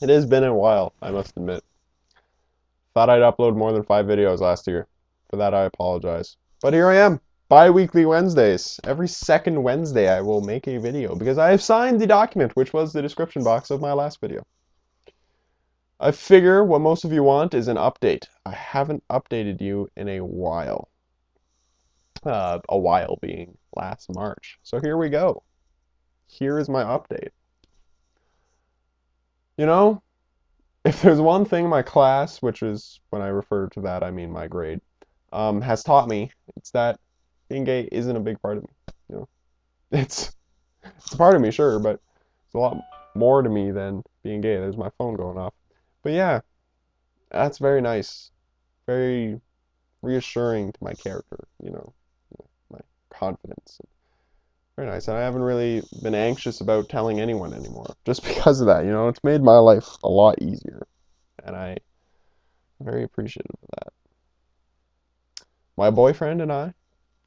It has been a while, I must admit. Thought I'd upload more than 5 videos last year. For that, I apologize. But here I am, bi-weekly Wednesdays. Every second Wednesday, I will make a video because I have signed the document, which was the description box of my last video. I figure what most of you want is an update. I haven't updated you in a while. A while being last March. So here we go. Here is my update. You know, if there's one thing my class, which is when I refer to that, I mean my grade, has taught me, it's that being gay isn't a big part of me. You know, it's it's a part of me, sure, but it's a lot more to me than being gay. There's my phone going off. But yeah, that's very nice, very reassuring to my character. My confidence. Very nice. And I haven't really been anxious about telling anyone anymore, just because of that. It's made my life a lot easier, and I'm very appreciative of that. My boyfriend and I,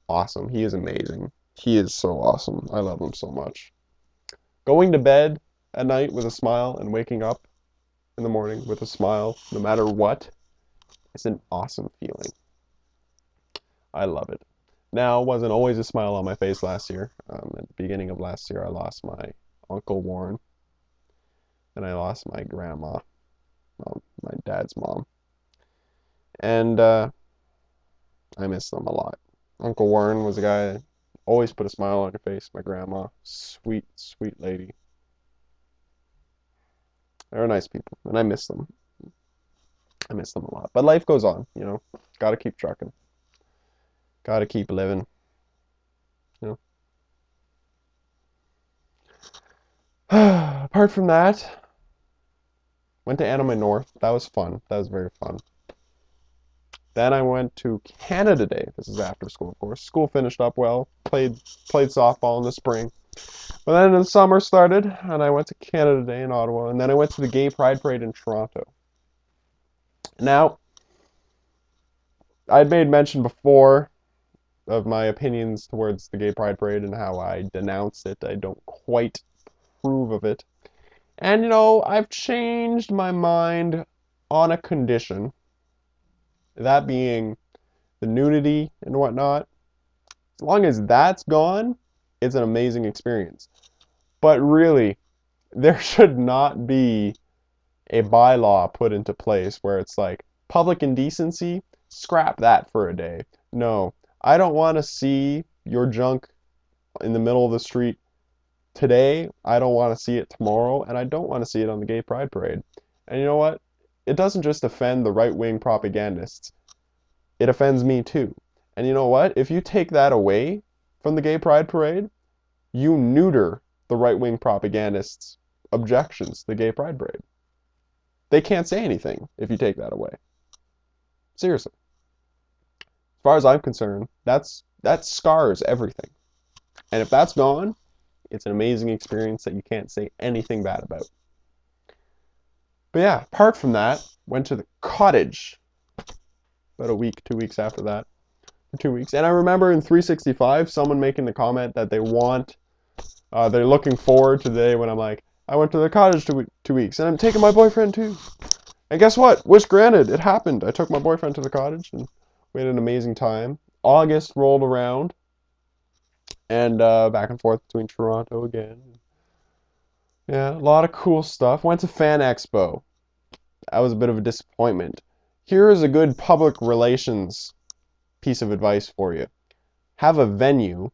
awesome. He is amazing. He is so awesome. I love him so much. Going to bed at night with a smile and waking up in the morning with a smile, no matter what, is an awesome feeling. I love it. Now, wasn't always a smile on my face last year. At the beginning of last year, I lost my Uncle Warren, and I lost my grandma, well, my dad's mom. And I miss them a lot. Uncle Warren was a guy that always put a smile on your face. My grandma, sweet, sweet lady. They were nice people, and I miss them. I miss them a lot. But life goes on, Gotta keep trucking. Gotta keep living, you know. Apart from that, went to Anime North. That was fun. That was very fun. Then I went to Canada Day. This is after school, of course. School finished up well. Played softball in the spring. But then the summer started, and I went to Canada Day in Ottawa, and then I went to the Gay Pride Parade in Toronto. Now, I'd made mention before of my opinions towards the Gay Pride Parade and how I denounce it. I don't quite approve of it. And, I've changed my mind on a condition. That being the nudity and whatnot. As long as that's gone, it's an amazing experience. But really, there should not be a bylaw put into place where it's like public indecency, scrap that for a day. No, I don't want to see your junk in the middle of the street today. I don't want to see it tomorrow, and I don't want to see it on the Gay Pride Parade. And you know what? It doesn't just offend the right-wing propagandists. It offends me too. And you know what? If you take that away from the Gay Pride Parade, you neuter the right-wing propagandists' objections to the Gay Pride Parade. They can't say anything if you take that away. Seriously. As far as I'm concerned, that scars everything. And if that's gone, it's an amazing experience that you can't say anything bad about. But yeah, apart from that, went to the cottage about a week, 2 weeks after that. For 2 weeks. And I remember in 365, someone making the comment that they're looking forward to the day when I'm like, I went to the cottage 2 weeks, and I'm taking my boyfriend too. And guess what? Wish granted, it happened. I took my boyfriend to the cottage, and we had an amazing time. August rolled around, and back and forth between Toronto again. Yeah, a lot of cool stuff. Went to Fan Expo. That was a bit of a disappointment. Here is a good public relations piece of advice for you. Have a venue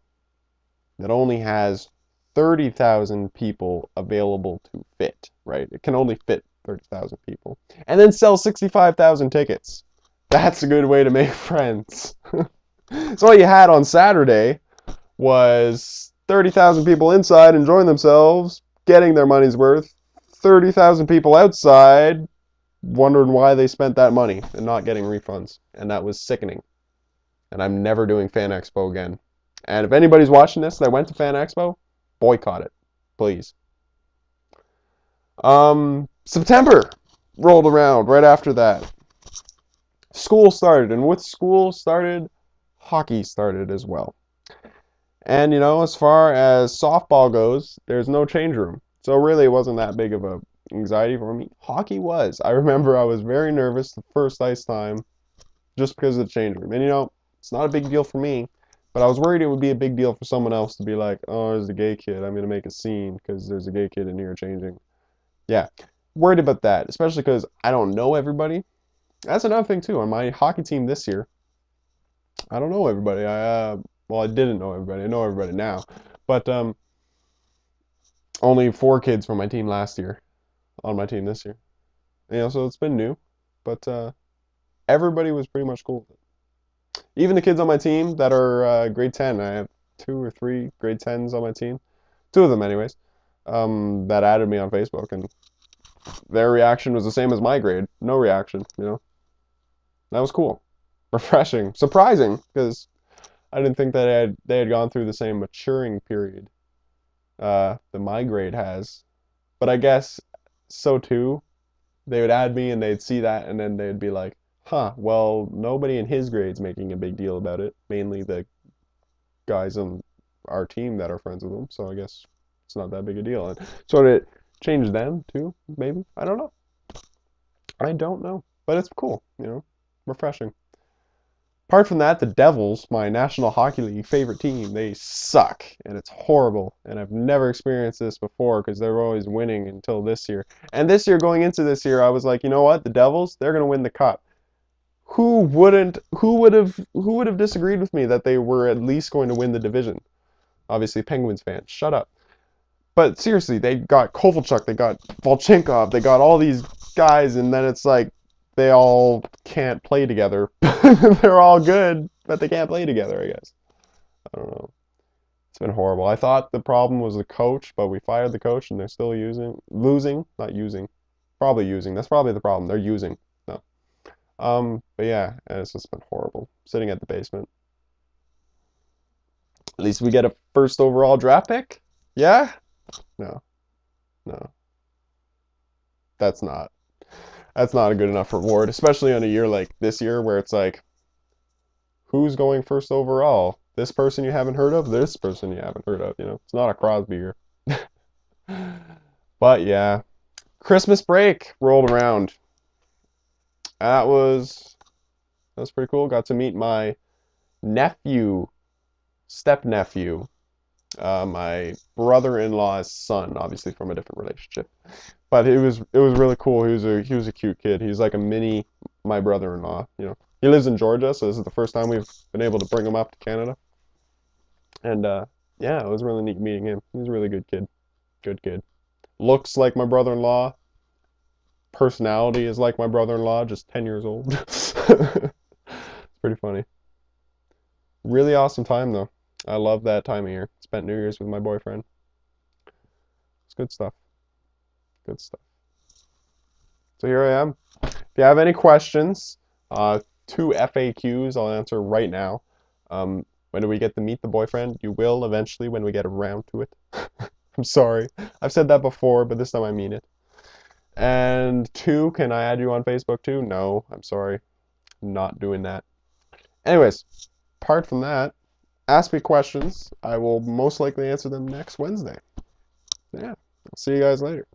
that only has 30,000 people available to fit, right? It can only fit 30,000 people. And then sell 65,000 tickets. That's a good way to make friends. So what you had on Saturday was 30,000 people inside enjoying themselves, getting their money's worth. 30,000 people outside wondering why they spent that money and not getting refunds. And that was sickening. And I'm never doing Fan Expo again. And if anybody's watching this that went to Fan Expo, boycott it, please. September rolled around right after that. School started, and with school started, hockey started as well. And as far as softball goes, there's no change room. So really it wasn't that big of a anxiety for me, hockey was. I remember I was very nervous the first ice time just because of the change room. And you know, it's not a big deal for me, but I was worried it would be a big deal for someone else to be like, oh, there's a gay kid. I'm going to make a scene because there's a gay kid in here changing. Yeah, worried about that, especially because I don't know everybody. That's another thing too. On my hockey team this year, I don't know everybody. Well, I didn't know everybody. I know everybody now, but only 4 kids from my team last year on my team this year. You know, so it's been new, but everybody was pretty much cool with it. Even the kids on my team that are grade 10. I have 2 or 3 grade 10s on my team, 2 of them anyways, that added me on Facebook, and their reaction was the same as my grade. No reaction, you know. That was cool, refreshing, surprising, because I didn't think that they had gone through the same maturing period that my grade has. But I guess so too. They would add me and they'd see that and then they'd be like, huh, well, nobody in his grade's making a big deal about it. Mainly the guys on our team that are friends with them. So I guess it's not that big a deal. And so it changed them too, maybe. I don't know. I don't know. But it's cool, you know, refreshing. Apart from that, the Devils, my National Hockey League favorite team, they suck and it's horrible. And I've never experienced this before because they're always winning until this year. And this year, going into this year, I was like, you know what? The Devils, they're gonna win the cup. Who would have disagreed with me that they were at least going to win the division? Obviously, Penguins fans, shut up. But seriously, they got Kovalchuk, they got Volchenkov, they got all these guys, and then it's like they all can't play together. They're all good, but they can't play together, I guess. I don't know. It's been horrible. I thought the problem was the coach, but we fired the coach and they're still not using, probably using. That's probably the problem. They're using. No. But yeah, it's just been horrible. Sitting at the basement. At least we get a first overall draft pick? Yeah? No. No. That's not. That's not a good enough reward, especially on a year like this year where it's like, who's going first overall? This person you haven't heard of, this person you haven't heard of, you know? It's not a Crosby year. But yeah, Christmas break rolled around. That was pretty cool. Got to meet my nephew, step-nephew, my brother-in-law's son, obviously from a different relationship. But it was really cool. He was a cute kid. He's like a mini my brother-in-law, you know. He lives in Georgia, so this is the first time we've been able to bring him up to Canada. And yeah, it was really neat meeting him. He's a really good kid. Good kid. Looks like my brother-in-law. Personality is like my brother-in-law, just 10 years old. It's pretty funny. Really awesome time though. I love that time of year. Spent New Year's with my boyfriend. It's good stuff. Good stuff. So here I am. If you have any questions, 2 FAQs I'll answer right now. When do we get to meet the boyfriend? You will eventually when we get around to it. I'm sorry. I've said that before, but this time I mean it. And 2, can I add you on Facebook too? No, I'm sorry. I'm not doing that. Anyways, apart from that, ask me questions. I will most likely answer them next Wednesday. Yeah, I'll see you guys later.